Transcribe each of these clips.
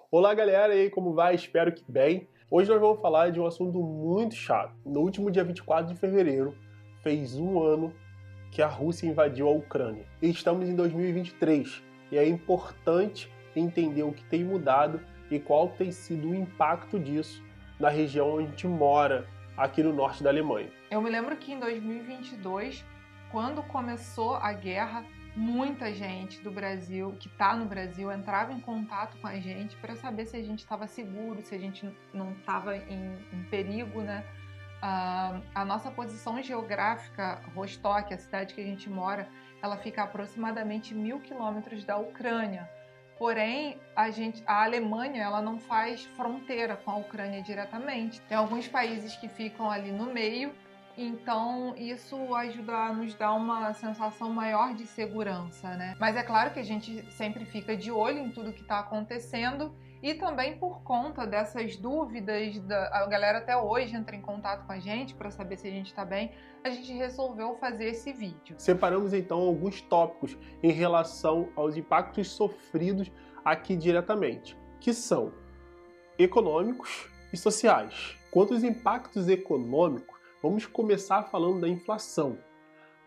Olá galera, e aí, como vai? Espero que bem. Hoje nós vamos falar de um assunto muito chato. No último dia 24 de fevereiro, fez um ano que a Rússia invadiu a Ucrânia. E estamos em 2023, e é importante entender o que tem mudado e qual tem sido o impacto disso na região onde a gente mora, aqui no norte da Alemanha. Eu me lembro que em 2022, quando começou a guerra, muita gente do Brasil, que está no Brasil, entrava em contato com a gente para saber se a gente estava seguro, se a gente não estava em perigo, né? A nossa posição geográfica, Rostock, a cidade que a gente mora, ela fica a aproximadamente 1.000 quilômetros da Ucrânia. Porém, a Alemanha ela não faz fronteira com a Ucrânia diretamente. Tem alguns países que ficam ali no meio, então isso ajuda a nos dar uma sensação maior de segurança, né? Mas é claro que a gente sempre fica de olho em tudo que está acontecendo e também por conta dessas dúvidas, a galera até hoje entra em contato com a gente para saber se a gente está bem, a gente resolveu fazer esse vídeo. Separamos então alguns tópicos em relação aos impactos sofridos aqui diretamente, que são econômicos e sociais. Quanto aos impactos econômicos, vamos começar falando da inflação.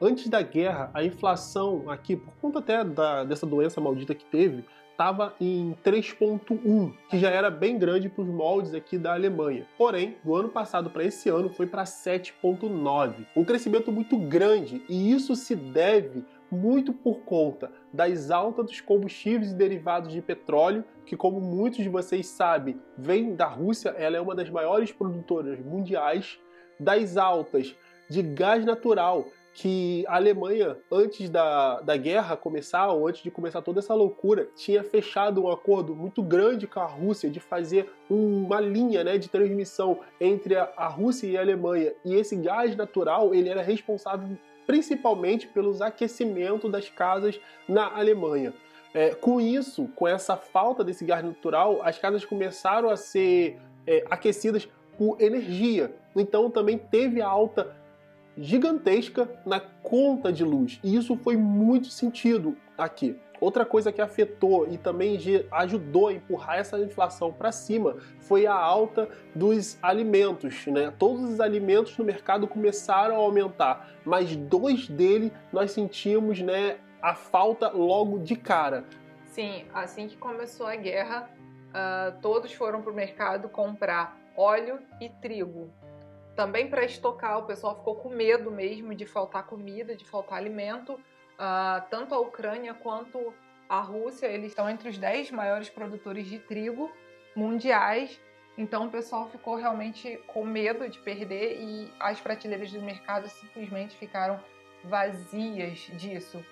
Antes da guerra, a inflação aqui, por conta até dessa doença maldita que teve, estava em 3,1, que já era bem grande para os moldes aqui da Alemanha. Porém, do ano passado para esse ano foi para 7,9. Um crescimento muito grande, e isso se deve muito por conta das altas dos combustíveis e derivados de petróleo, que, como muitos de vocês sabem, vem da Rússia, ela é uma das maiores produtoras mundiais, das altas de gás natural, que a Alemanha, antes da guerra começar, ou antes de começar toda essa loucura, tinha fechado um acordo muito grande com a Rússia de fazer uma linha, né, de transmissão entre a Rússia e a Alemanha. E esse gás natural, ele era responsável principalmente pelos aquecimentos das casas na Alemanha. Com isso, com essa falta desse gás natural, as casas começaram a ser aquecidas por energia. Então também teve a alta gigantesca na conta de luz, e isso foi muito sentido aqui. Outra coisa que afetou e também ajudou a empurrar essa inflação para cima foi a alta dos alimentos, né? Todos os alimentos no mercado começaram a aumentar, mas dois deles nós sentimos, né, a falta logo de cara. Sim, assim que começou a guerra, todos foram para o mercado comprar óleo e trigo. Também para estocar, o pessoal ficou com medo mesmo de faltar comida, de faltar alimento. Tanto a Ucrânia quanto a Rússia, eles estão entre os 10 maiores produtores de trigo mundiais. Então o pessoal ficou realmente com medo de perder e as prateleiras do mercado simplesmente ficaram vazias disso.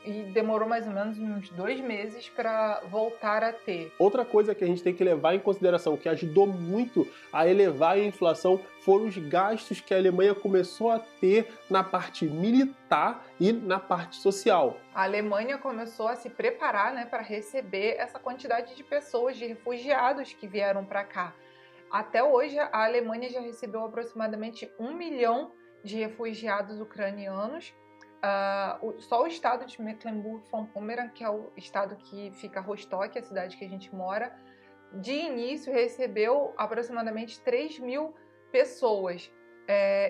E demorou mais ou menos uns 2 meses para voltar a ter. Outra coisa que a gente tem que levar em consideração, que ajudou muito a elevar a inflação, foram os gastos que a Alemanha começou a ter na parte militar e na parte social. A Alemanha começou a se preparar, né, para receber essa quantidade de pessoas, de refugiados que vieram para cá. Até hoje, a Alemanha já recebeu aproximadamente 1 milhão de refugiados ucranianos. Só o estado de Mecklenburg-Vorpommern, que é o estado que fica Rostock, a cidade que a gente mora, de início recebeu aproximadamente 3.000 pessoas.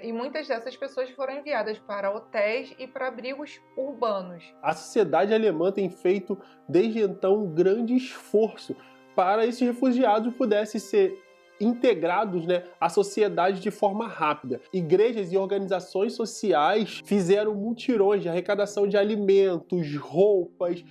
E muitas dessas pessoas foram enviadas para hotéis e para abrigos urbanos. A sociedade alemã tem feito desde então um grande esforço para esses refugiados pudessem ser integrados, né, à sociedade de forma rápida. Igrejas e organizações sociais fizeram mutirões de arrecadação de alimentos, roupas,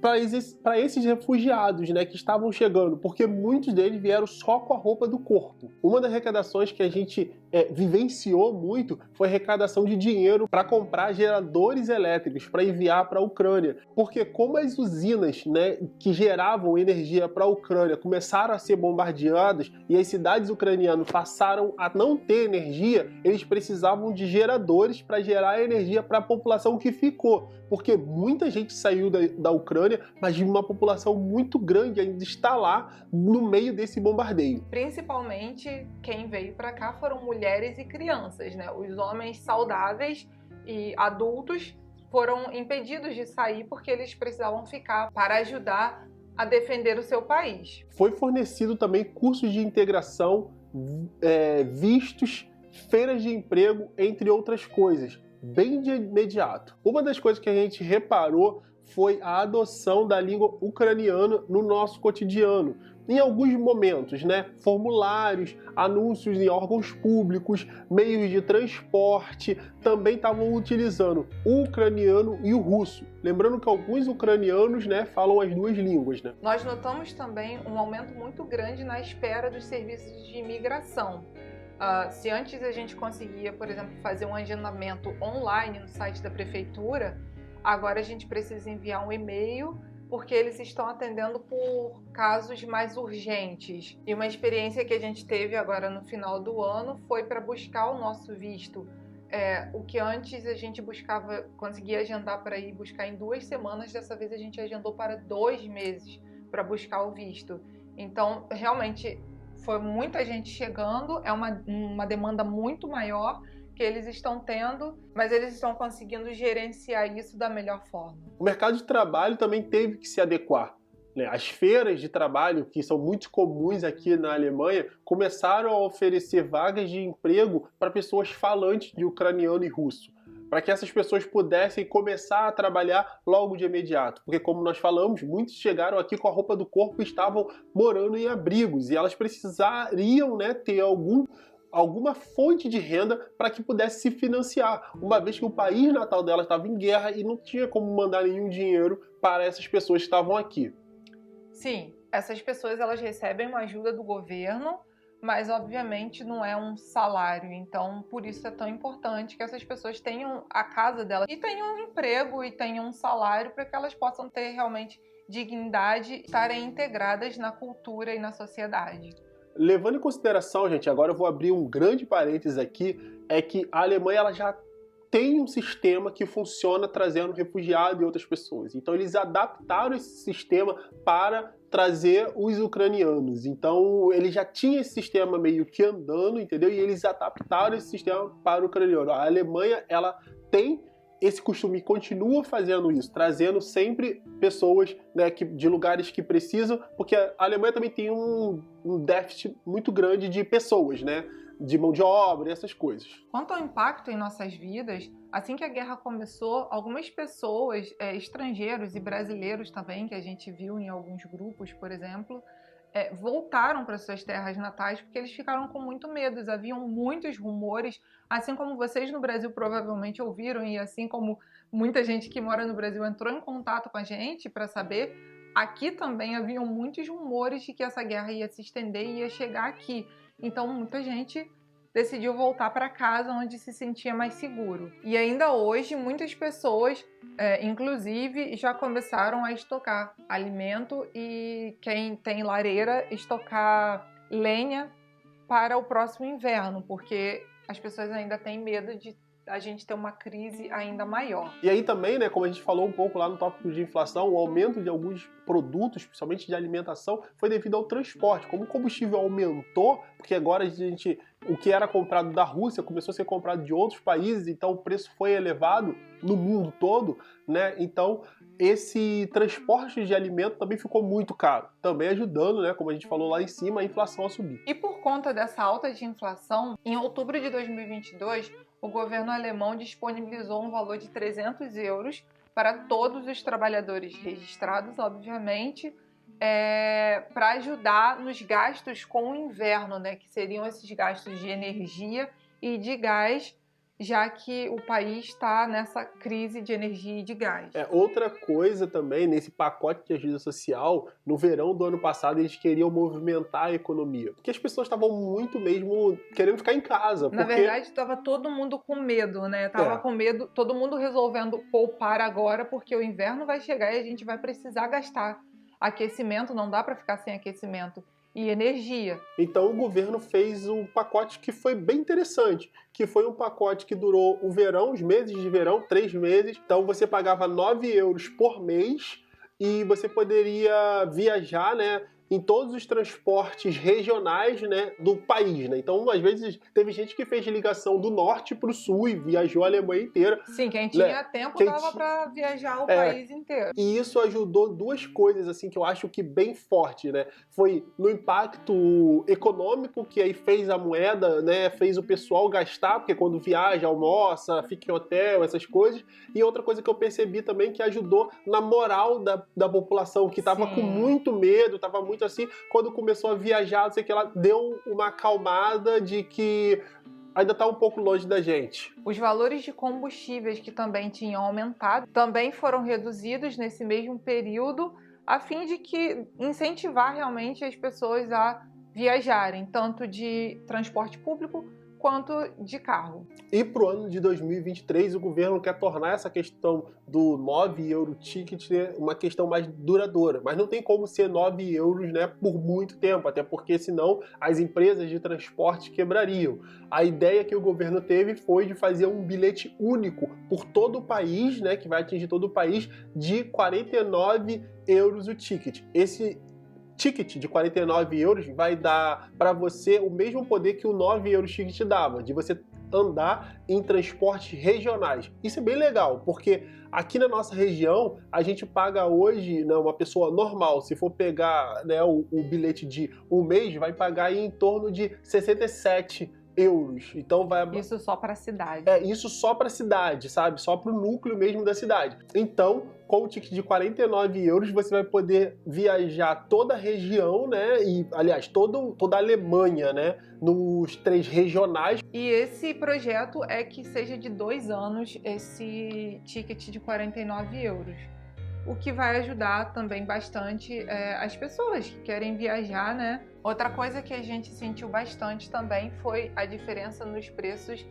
para esses refugiados, né, que estavam chegando, porque muitos deles vieram só com a roupa do corpo. Uma das arrecadações que a gente vivenciou muito foi a arrecadação de dinheiro para comprar geradores elétricos para enviar para a Ucrânia, porque como as usinas, né, que geravam energia para a Ucrânia começaram a ser bombardeadas e as cidades ucranianas passaram a não ter energia, eles precisavam de geradores para gerar energia para a população que ficou, porque muita gente saiu da Ucrânia, mas uma população muito grande ainda está lá no meio desse bombardeio. Principalmente quem veio para cá foram mulheres e crianças, né? Os homens saudáveis e adultos foram impedidos de sair porque eles precisavam ficar para ajudar a defender o seu país. Foi fornecido também cursos de integração, vistos, feiras de emprego, entre outras coisas, bem de imediato. Uma das coisas que a gente reparou foi a adoção da língua ucraniana no nosso cotidiano. Em alguns momentos, né? Formulários, anúncios em órgãos públicos, meios de transporte também estavam utilizando o ucraniano e o russo. Lembrando que alguns ucranianos, né, falam as duas línguas, né? Nós notamos também um aumento muito grande na espera dos serviços de imigração. Se antes a gente conseguia, por exemplo, fazer um agendamento online no site da prefeitura, agora a gente precisa enviar um e-mail porque eles estão atendendo por casos mais urgentes. E uma experiência que a gente teve agora no final do ano foi para buscar o nosso visto. O que antes a gente conseguia agendar para ir buscar em 2 semanas, dessa vez a gente agendou para 2 meses para buscar o visto. Então, realmente, foi muita gente chegando, é uma demanda muito maior que eles estão tendo, mas eles estão conseguindo gerenciar isso da melhor forma. O mercado de trabalho também teve que se adequar, né? As feiras de trabalho, que são muito comuns aqui na Alemanha, começaram a oferecer vagas de emprego para pessoas falantes de ucraniano e russo, para que essas pessoas pudessem começar a trabalhar logo de imediato. Porque, como nós falamos, muitos chegaram aqui com a roupa do corpo e estavam morando em abrigos, e elas precisariam, né, ter alguma fonte de renda para que pudesse se financiar, uma vez que o país natal dela estava em guerra e não tinha como mandar nenhum dinheiro para essas pessoas que estavam aqui. Sim, essas pessoas elas recebem uma ajuda do governo, mas obviamente não é um salário, então por isso é tão importante que essas pessoas tenham a casa delas e tenham um emprego e tenham um salário para que elas possam ter realmente dignidade e estarem integradas na cultura e na sociedade. Levando em consideração, gente, agora eu vou abrir um grande parênteses aqui, é que a Alemanha ela já tem um sistema que funciona trazendo refugiados e outras pessoas. Então eles adaptaram esse sistema para trazer os ucranianos. Então ele já tinha esse sistema meio que andando, entendeu? E eles adaptaram esse sistema para o ucraniano. A Alemanha, ela tem esse costume, continua fazendo isso, trazendo sempre pessoas, né, de lugares que precisam, porque a Alemanha também tem um déficit muito grande de pessoas, né, de mão de obra e essas coisas. Quanto ao impacto em nossas vidas, assim que a guerra começou, algumas pessoas, estrangeiros e brasileiros também, que a gente viu em alguns grupos, por exemplo, voltaram para suas terras natais porque eles ficaram com muito medo. Haviam muitos rumores, assim como vocês no Brasil provavelmente ouviram, e assim como muita gente que mora no Brasil entrou em contato com a gente para saber, aqui também haviam muitos rumores de que essa guerra ia se estender e ia chegar aqui. Então muita gente decidiu voltar para casa onde se sentia mais seguro. E ainda hoje muitas pessoas, inclusive, já começaram a estocar alimento e quem tem lareira, estocar lenha para o próximo inverno, porque as pessoas ainda têm medo de a gente ter uma crise ainda maior. E aí também, né, como a gente falou um pouco lá no tópico de inflação, o aumento de alguns produtos, principalmente de alimentação, foi devido ao transporte. Como o combustível aumentou, porque agora o que era comprado da Rússia começou a ser comprado de outros países, então o preço foi elevado no mundo todo, né? Então esse transporte de alimento também ficou muito caro, também ajudando, né, como a gente falou lá em cima, a inflação a subir. E por conta dessa alta de inflação, em outubro de 2022, o governo alemão disponibilizou um valor de 300 euros para todos os trabalhadores registrados, obviamente, para ajudar nos gastos com o inverno, né, que seriam esses gastos de energia e de gás, já que o país está nessa crise de energia e de gás. Outra coisa também, nesse pacote de ajuda social, no verão do ano passado, eles queriam movimentar a economia. Porque as pessoas estavam muito mesmo querendo ficar em casa. Na verdade, estava todo mundo com medo, né? Tava com medo, todo mundo resolvendo poupar agora, porque o inverno vai chegar e a gente vai precisar gastar aquecimento, não dá para ficar sem aquecimento. E energia. Então o governo fez um pacote que foi bem interessante, que foi um pacote que durou o verão, os meses de verão, 3 meses. Então você pagava 9 euros por mês e você poderia viajar, né, em todos os transportes regionais, né, do país, né? Então, às vezes, teve gente que fez ligação do norte para o sul e viajou a Alemanha inteira. Sim, quem tinha tempo dava para viajar o país inteiro. E isso ajudou duas coisas, assim, que eu acho que bem forte, né? Foi no impacto econômico, que aí fez a moeda, né? Fez o pessoal gastar, porque quando viaja, almoça, fica em hotel, essas coisas. E outra coisa que eu percebi também que ajudou na moral da população, que tava com muito medo, tava muito assim, quando começou a viajar, não sei o que, ela deu uma acalmada de que ainda está um pouco longe da gente. Os valores de combustíveis, que também tinham aumentado, também foram reduzidos nesse mesmo período, a fim de incentivar realmente as pessoas a viajarem, tanto de transporte público quanto de carro. E para o ano de 2023, o governo quer tornar essa questão do 9 euro ticket uma questão mais duradoura. Mas não tem como ser 9 euros, né, por muito tempo, até porque senão as empresas de transporte quebrariam. A ideia que o governo teve foi de fazer um bilhete único por todo o país, né, que vai atingir todo o país, de 49 euros o ticket. Esse ticket de 49 euros vai dar para você o mesmo poder que o 9 euros ticket dava, de você andar em transportes regionais. Isso é bem legal, porque aqui na nossa região, a gente paga hoje, né, uma pessoa normal, se for pegar, né, o bilhete de um mês, vai pagar em torno de 67 euros. Então vai... Isso só para a cidade. Isso só para a cidade, sabe? Só para o núcleo mesmo da cidade. Então, com o ticket de 49 euros, você vai poder viajar toda a região, né? E, aliás, toda a Alemanha, né? Nos 3 regionais. E esse projeto é que seja de 2 anos esse ticket de 49 euros. O que vai ajudar também bastante as pessoas que querem viajar, né? Outra coisa que a gente sentiu bastante também foi a diferença nos preços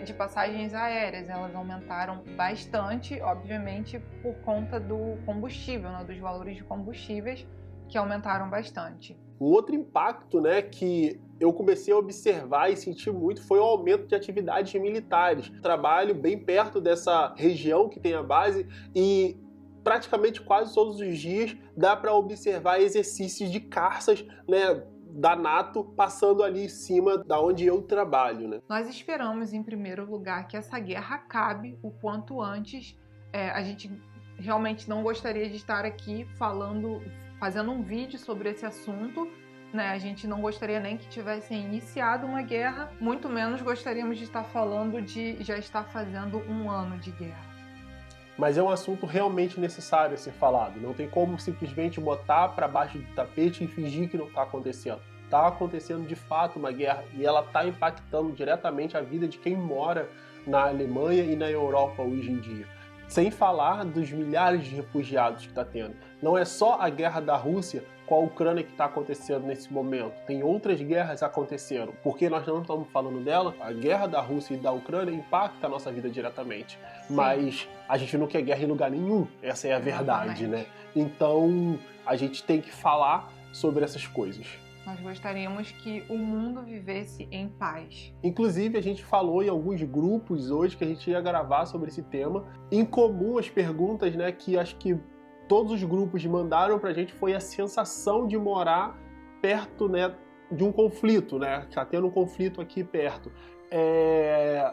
de passagens aéreas. Elas aumentaram bastante, obviamente, por conta do combustível, né? Dos valores de combustíveis, que aumentaram bastante. Um outro impacto, né, que eu comecei a observar e sentir muito foi o aumento de atividades militares. Trabalho bem perto dessa região que tem a base e praticamente quase todos os dias dá para observar exercícios de caças, né, da NATO passando ali em cima da onde eu trabalho, né? Nós esperamos, em primeiro lugar, que essa guerra acabe o quanto antes. A gente realmente não gostaria de estar aqui fazendo um vídeo sobre esse assunto, né? A gente não gostaria nem que tivesse iniciado uma guerra, muito menos gostaríamos de estar falando de já estar fazendo um ano de guerra. Mas é um assunto realmente necessário a ser falado. Não tem como simplesmente botar para baixo do tapete e fingir que não está acontecendo. Está acontecendo de fato uma guerra e ela está impactando diretamente a vida de quem mora na Alemanha e na Europa hoje em dia. Sem falar dos milhares de refugiados que está tendo. Não é só a guerra da Rússia com a Ucrânia que está acontecendo nesse momento. Tem outras guerras acontecendo. Porque nós não estamos falando dela, a guerra da Rússia e da Ucrânia impacta a nossa vida diretamente. Sim. Mas a gente não quer guerra em lugar nenhum. Essa é a verdade, né? Então a gente tem que falar sobre essas coisas. Nós gostaríamos que o mundo vivesse em paz. Inclusive, a gente falou em alguns grupos hoje que a gente ia gravar sobre esse tema. Em comum, as perguntas, né, que acho que todos os grupos mandaram pra gente foi a sensação de morar perto, né, de um conflito, né? Tá tendo um conflito aqui perto.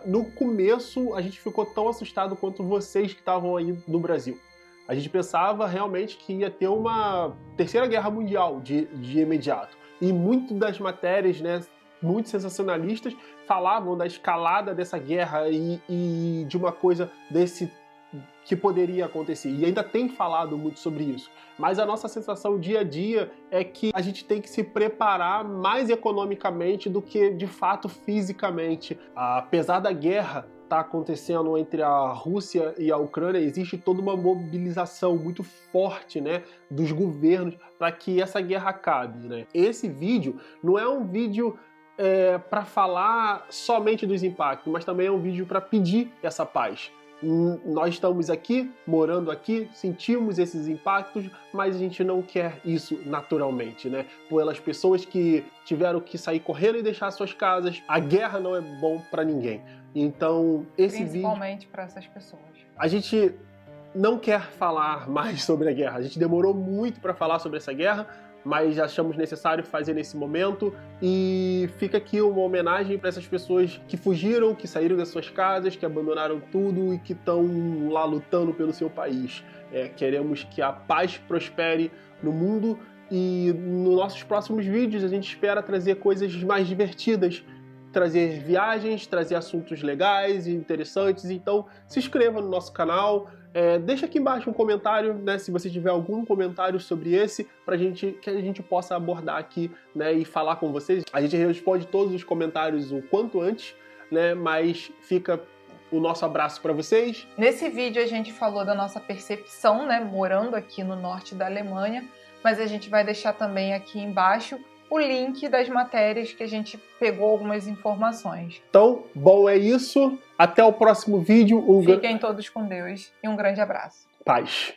No começo, a gente ficou tão assustado quanto vocês que estavam aí no Brasil. A gente pensava realmente que ia ter uma terceira guerra mundial de imediato. E muitas das matérias, né, muito sensacionalistas, falavam da escalada dessa guerra e de uma coisa desse que poderia acontecer. E ainda tem falado muito sobre isso. Mas a nossa sensação dia a dia é que a gente tem que se preparar mais economicamente do que, de fato, fisicamente. Apesar da guerra está acontecendo entre a Rússia e a Ucrânia, existe toda uma mobilização muito forte, né, dos governos para que essa guerra acabe, né? Esse vídeo não é um vídeo para falar somente dos impactos, mas também é um vídeo para pedir essa paz. Nós estamos aqui, morando aqui, sentimos esses impactos, mas a gente não quer isso naturalmente, né? Pelas pessoas que tiveram que sair correndo e deixar suas casas, a guerra não é bom para ninguém. Então, esse vídeo... Principalmente para essas pessoas. A gente não quer falar mais sobre a guerra. A gente demorou muito para falar sobre essa guerra, mas achamos necessário fazer nesse momento. E fica aqui uma homenagem para essas pessoas que fugiram, que saíram das suas casas, que abandonaram tudo e que estão lá lutando pelo seu país. Queremos que a paz prospere no mundo, e nos nossos próximos vídeos a gente espera trazer coisas mais divertidas, trazer viagens, trazer assuntos legais e interessantes. Então se inscreva no nosso canal, deixa aqui embaixo um comentário, né, se você tiver algum comentário sobre esse, que a gente possa abordar aqui, né, e falar com vocês. A gente responde todos os comentários o quanto antes, né, mas fica o nosso abraço para vocês. Nesse vídeo a gente falou da nossa percepção, né, morando aqui no norte da Alemanha, mas a gente vai deixar também aqui embaixo o link das matérias que a gente pegou algumas informações. Então, bom, é isso. Até o próximo vídeo. Fiquem todos com Deus e um grande abraço. Paz.